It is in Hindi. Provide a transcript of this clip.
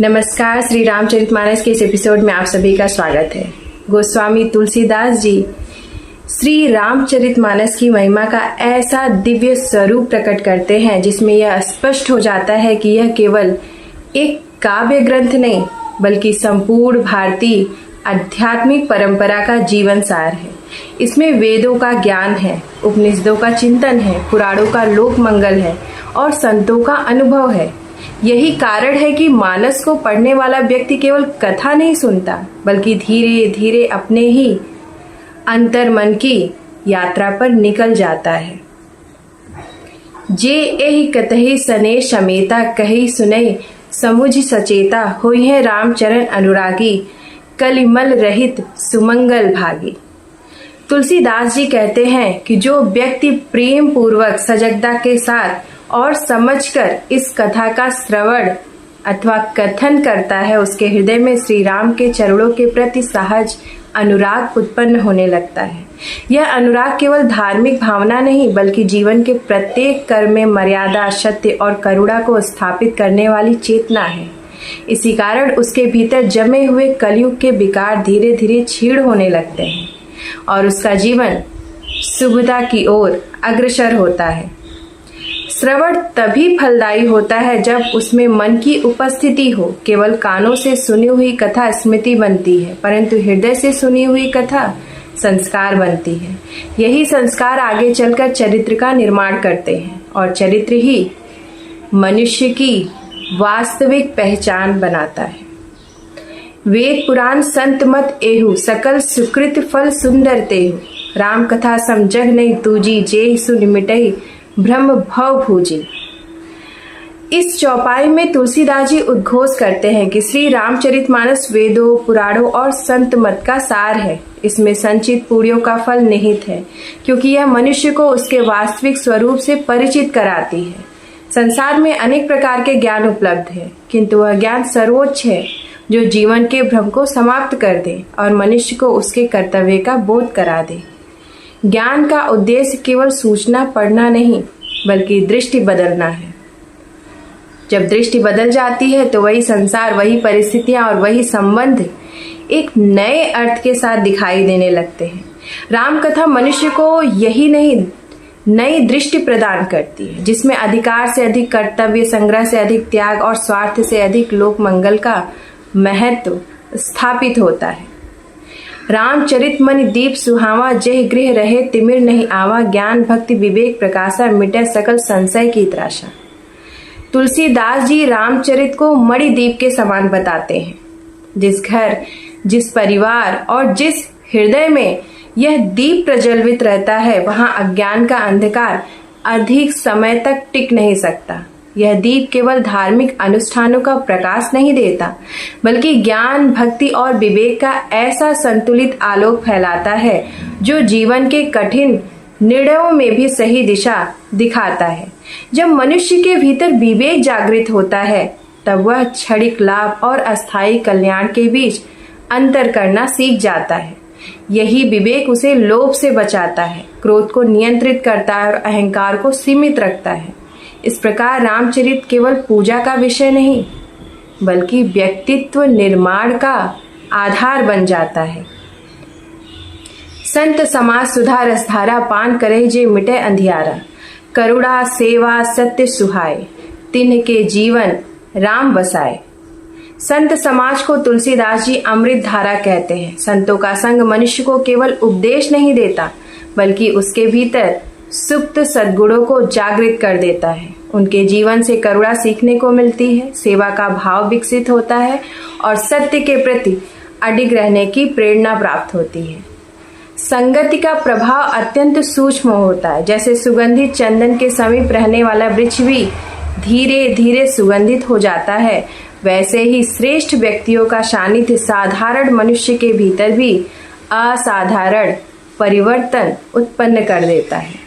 नमस्कार, श्री रामचरितमानस के इस एपिसोड में आप सभी का स्वागत है। गोस्वामी तुलसीदास जी श्री रामचरितमानस की महिमा का ऐसा दिव्य स्वरूप प्रकट करते हैं जिसमें यह स्पष्ट हो जाता है कि यह केवल एक काव्य ग्रंथ नहीं बल्कि संपूर्ण भारतीय आध्यात्मिक परंपरा का जीवन सार है। इसमें वेदों का ज्ञान है, उपनिषदों का चिंतन है, पुराणों का लोक मंगल है और संतों का अनुभव है। यही कारण है कि मानस को पढ़ने वाला व्यक्ति केवल कथा नहीं सुनता बल्कि धीरे धीरे अपने ही अंतर मन की यात्रा पर निकल जाता है। जे एहि कतहि सने समेता कही सुनई समुझ सचेता होई है रामचरण अनुरागी कलिमल रहित सुमंगल भागी। तुलसीदास जी कहते हैं कि जो व्यक्ति प्रेम पूर्वक सजगता के साथ और समझकर इस कथा का श्रवण अथवा कथन करता है उसके हृदय में श्री राम के चरणों के प्रति सहज अनुराग उत्पन्न होने लगता है। यह अनुराग केवल धार्मिक भावना नहीं बल्कि जीवन के प्रत्येक कर्म में मर्यादा, सत्य और करुणा को स्थापित करने वाली चेतना है। इसी कारण उसके भीतर जमे हुए कलयुग के विकार धीरे धीरे क्षीण होने लगते हैं और उसका जीवन शुभता की ओर अग्रसर होता है। श्रवण तभी फलदायी होता है जब उसमें मन की उपस्थिति हो। केवल कानों से सुनी हुई कथा स्मृति बनती है परंतु हृदय से सुनी हुई कथा संस्कार बनती है। यही संस्कार आगे चलकर चरित्र का निर्माण करते हैं और चरित्र ही मनुष्य की वास्तविक पहचान बनाता है। वेद पुराण संत मत एहु सकल सुकृत फल सुंदर तेहु राम कथा समझग नहीं तूजी जे सुन मिटई ब्रह्म भव भूजी। इस चौपाई में तुलसीदास जी उद्घोष करते हैं कि श्री रामचरितमानस वेदों, पुराणों और संत मत का सार है। इसमें संचित पुण्यों का फल निहित है क्योंकि यह मनुष्य को उसके वास्तविक स्वरूप से परिचित कराती है। संसार में अनेक प्रकार के ज्ञान उपलब्ध है किंतु वह ज्ञान सर्वोच्च है जो जीवन के भ्रम को समाप्त कर दे और मनुष्य को उसके कर्तव्य का बोध करा दे। ज्ञान का उद्देश्य केवल सूचना पढ़ना नहीं बल्कि दृष्टि बदलना है। जब दृष्टि बदल जाती है तो वही संसार, वही परिस्थितियां और वही संबंध एक नए अर्थ के साथ दिखाई देने लगते हैं। राम कथा मनुष्य को यही नहीं नई दृष्टि प्रदान करती है जिसमें अधिकार से अधिक कर्तव्य, संग्रह से अधिक त्याग और स्वार्थ से अधिक लोक मंगल का महत्व स्थापित होता है। रामचरित मन दीप सुहावा जय गृह रहे तिमिर नहीं आवा ज्ञान भक्ति विवेक प्रकाशा मिटे सकल संशय की त्रासा। तुलसीदास जी रामचरित को मणिदीप के समान बताते हैं। जिस घर, जिस परिवार और जिस हृदय में यह दीप प्रज्वलित रहता है वहां अज्ञान का अंधकार अधिक समय तक टिक नहीं सकता। यह दीप केवल धार्मिक अनुष्ठानों का प्रकाश नहीं देता बल्कि ज्ञान, भक्ति और विवेक का ऐसा संतुलित आलोक फैलाता है जो जीवन के कठिन निर्णयों में भी सही दिशा दिखाता है। जब मनुष्य के भीतर विवेक जागृत होता है तब वह क्षणिक लाभ और अस्थायी कल्याण के बीच अंतर करना सीख जाता है। यही विवेक उसे लोभ से बचाता है, क्रोध को नियंत्रित करता है और अहंकार को सीमित रखता है। इस प्रकार रामचरित केवल पूजा का विषय नहीं बल्कि व्यक्तित्व निर्माण का आधार बन जाता है। संत समाज सुधा रसधारा पान करे जे मिटे अंधियारा करुणा सेवा सत्य सुहाए तिन्ह के जीवन राम बसाए। संत समाज को तुलसीदास जी अमृत धारा कहते हैं। संतों का संग मनुष्य को केवल उपदेश नहीं देता बल्कि उसके भीतर सुप्त सद्गुणों को जागृत कर देता है। उनके जीवन से करुणा सीखने को मिलती है, सेवा का भाव विकसित होता है और सत्य के प्रति अडिग रहने की प्रेरणा प्राप्त होती है। संगति का प्रभाव अत्यंत सूक्ष्म होता है। जैसे सुगंधित चंदन के समीप रहने वाला वृक्ष भी धीरे धीरे सुगंधित हो जाता है वैसे ही श्रेष्ठ व्यक्तियों का सानिध्य साधारण मनुष्य के भीतर भी असाधारण परिवर्तन उत्पन्न कर देता है।